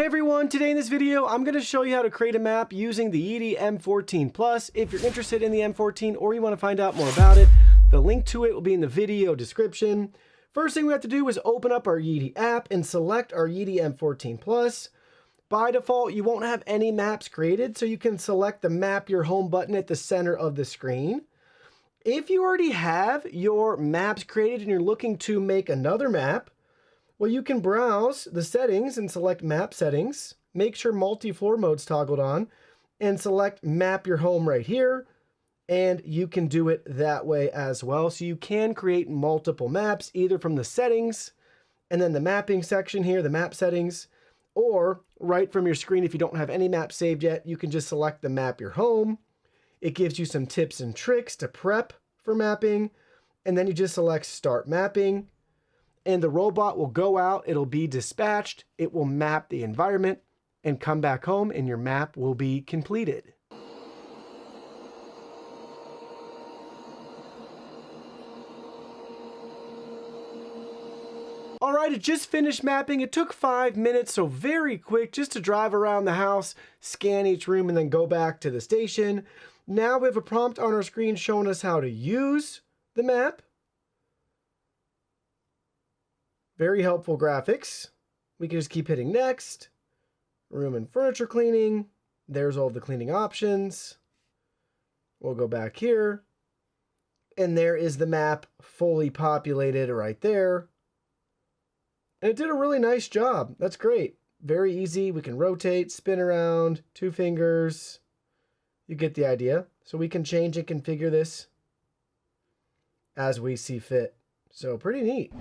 Hey everyone, today in this video, I'm going to show you how to create a map using the Yeedi M14 Plus. If you're interested in the M14 or you want to find out more about it, the link to it will be in the video description. First thing we have to do is open up our Yeedi app and select our Yeedi M14 Plus. By default, you won't have any maps created, so you can select the Map Your Home button at the center of the screen. If you already have your maps created and you're looking to make another map, well, you can browse the settings and select map settings, make sure multi-floor mode's toggled on, and select map your home right here. And you can do it that way as well. So you can create multiple maps, either from the settings and then the mapping section here, the map settings, or right from your screen. If you don't have any map saved yet, you can just select the map your home. It gives you some tips and tricks to prep for mapping. And then you just select start mapping. And the robot will go out, it'll be dispatched, it will map the environment and come back home and your map will be completed. All right, it just finished mapping. It took 5 minutes, so very quick, just to drive around the house, scan each room, and then go back to the station. Now we have a prompt on our screen showing us how to use the map. Very helpful graphics. We can just keep hitting next. Room and furniture cleaning. There's all the cleaning options. We'll go back here. And there is the map fully populated right there. And it did a really nice job. That's great. Very easy. We can rotate, spin around, 2 fingers. You get the idea. So we can change and configure this as we see fit. So pretty neat.